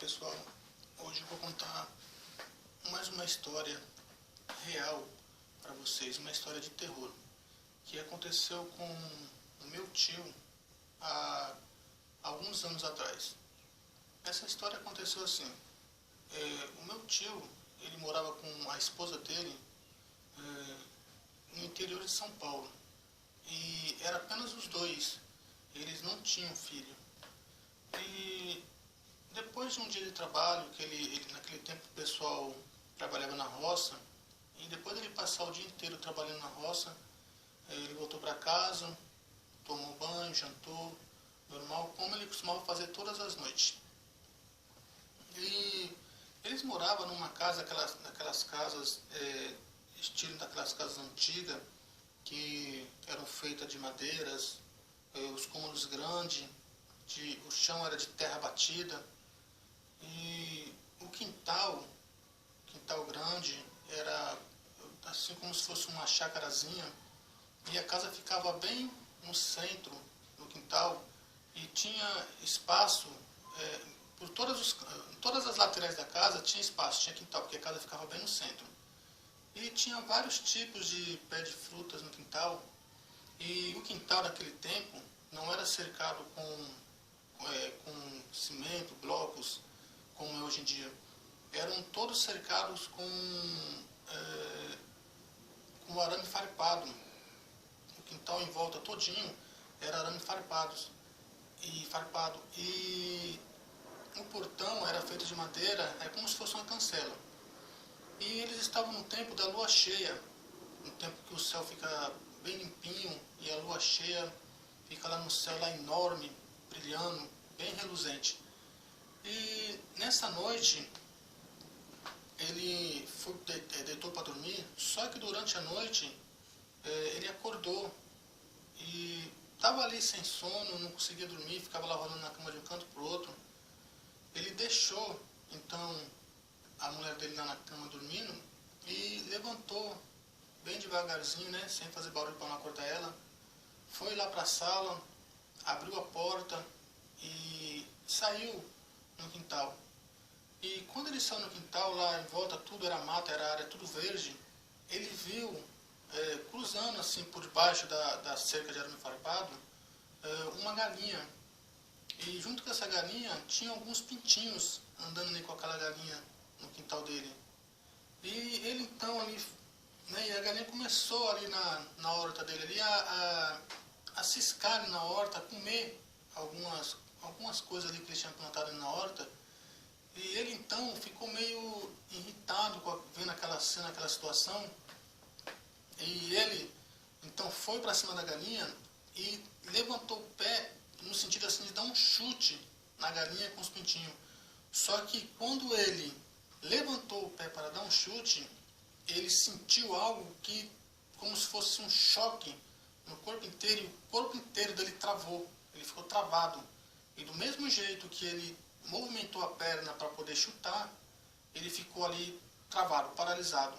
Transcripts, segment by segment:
pessoal, hoje eu vou contar mais uma história real para vocês, uma história de terror que aconteceu com o meu tio há alguns anos atrás. Essa história aconteceu assim: o meu tio, ele morava com a esposa dele no interior de São Paulo, e era apenas os dois, eles não tinham filho. E depois de um dia de trabalho, que ele naquele tempo o pessoal trabalhava na roça, e depois de ele passar o dia inteiro trabalhando na roça, ele voltou para casa, tomou banho, jantou, normal, como ele costumava fazer todas as noites. E eles moravam numa casa, daquelas casas, estilo daquelas casas antigas, que eram feitas de madeiras, os cômodos grandes, o chão era de terra batida, e o quintal grande, era assim como se fosse uma chácarazinha, e a casa ficava bem no centro do quintal, e tinha espaço, por todas as laterais da casa tinha espaço, tinha quintal, porque a casa ficava bem no centro. E tinha vários tipos de pé de frutas no quintal, e o quintal naquele tempo não era cercado com cimento, blocos, como é hoje em dia. Eram todos cercados com arame farpado. O quintal em volta todinho era arame farpado. E o portão era feito de madeira, como se fosse uma cancela. E eles estavam no tempo da lua cheia, no tempo que o céu fica bem limpinho e a lua cheia fica lá no céu, lá enorme, brilhando, bem reluzente. E nessa noite ele deitou para dormir, só que durante a noite ele acordou e estava ali sem sono, não conseguia dormir, ficava lá rolando na cama de um canto para o outro. Ele deixou então a mulher dele lá na cama dormindo e levantou bem devagarzinho, né, sem fazer barulho para não acordar ela, foi lá para a sala, abriu a porta e saiu no quintal. E quando ele saiu no quintal, lá em volta tudo era mata, era área tudo verde, ele viu, cruzando assim por debaixo da cerca de arame farpado, uma galinha. E junto com essa galinha tinha alguns pintinhos andando ali com aquela galinha no quintal dele. E ele então ali, né, e a galinha começou ali na horta dele ali a ciscar ali na horta, a comer algumas coisas ali que ele tinha plantado ali na horta. E ele então ficou meio irritado vendo aquela cena, aquela situação. E ele então foi para cima da galinha e levantou o pé no sentido assim de dar um chute na galinha com os pintinhos. Só que quando ele levantou o pé para dar um chute, ele sentiu algo que, como se fosse um choque no corpo inteiro, e o corpo inteiro dele travou, ele ficou travado. E do mesmo jeito que ele movimentou a perna para poder chutar, ele ficou ali travado, paralisado.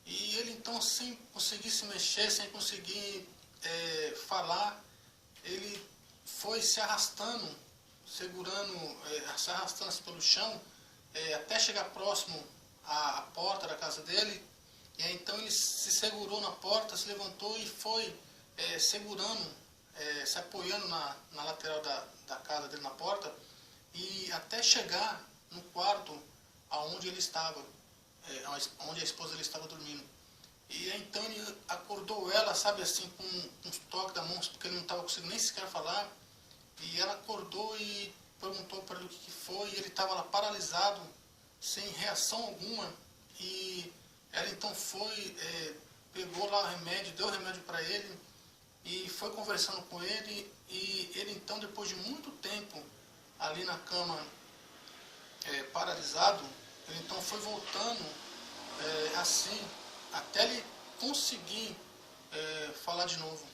E ele então, sem conseguir se mexer, sem conseguir falar, ele foi se arrastando, se arrastando assim pelo chão, até chegar próximo à porta da casa dele. E aí então ele se segurou na porta, se levantou e foi segurando, se apoiando na lateral da casa dele, na porta, e até chegar no quarto onde ele estava, onde a esposa dele estava dormindo. E aí então ele acordou ela, sabe assim, com uns toques da mão, porque ele não estava conseguindo nem sequer falar. E ela acordou e perguntou para ele o que foi, e ele estava lá paralisado, sem reação alguma. E ela então foi, pegou lá o remédio, deu o remédio para ele, e foi conversando com ele, e ele então, depois de muito tempo ali na cama, paralisado, ele então foi voltando assim, até ele conseguir falar de novo.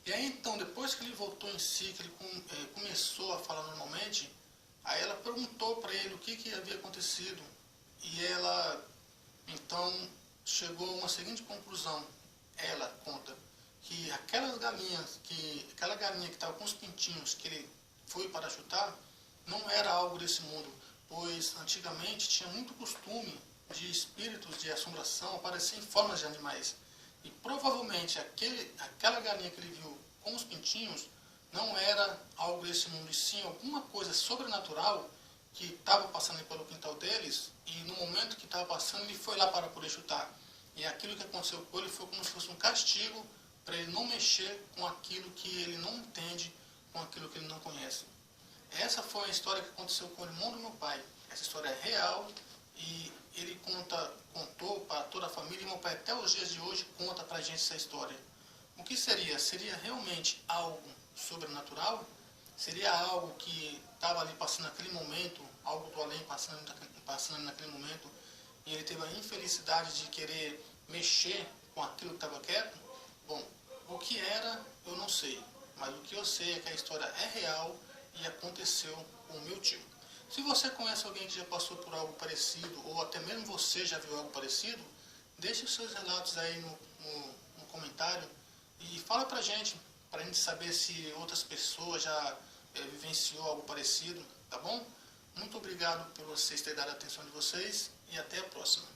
E aí então, depois que ele voltou em si, que ele começou a falar normalmente, aí ela perguntou para ele o que havia acontecido. E ela então chegou a uma seguinte conclusão. Ela conta que aquela galinha que estava com os pintinhos que ele foi para chutar, não era algo desse mundo. pois antigamente tinha muito costume de espíritos de assombração aparecer em formas de animais. E provavelmente aquela galinha que ele viu com os pintinhos não era algo desse mundo, e sim alguma coisa sobrenatural que estava passando pelo quintal deles, e no momento que estava passando ele foi lá para poder chutar. E aquilo que aconteceu com ele foi como se fosse um castigo para ele não mexer com aquilo que ele não entende, com aquilo que ele não conhece. Essa foi a história que aconteceu com o irmão do meu pai. Essa história é real e ele contou para toda a família, e meu pai até os dias de hoje conta para a gente essa história. O que seria? Seria realmente algo sobrenatural? Seria algo que estava ali passando naquele momento, algo do além passando naquele momento, e ele teve a infelicidade de querer mexer com aquilo que estava quieto? Bom, o que era, eu não sei, mas o que eu sei é que a história é real e aconteceu com o meu tio. Se você conhece alguém que já passou por algo parecido, ou até mesmo você já viu algo parecido, deixe os seus relatos aí no comentário e fala pra gente saber se outras pessoas já vivenciou algo parecido, tá bom? Muito obrigado por vocês terem dado a atenção de vocês e até a próxima.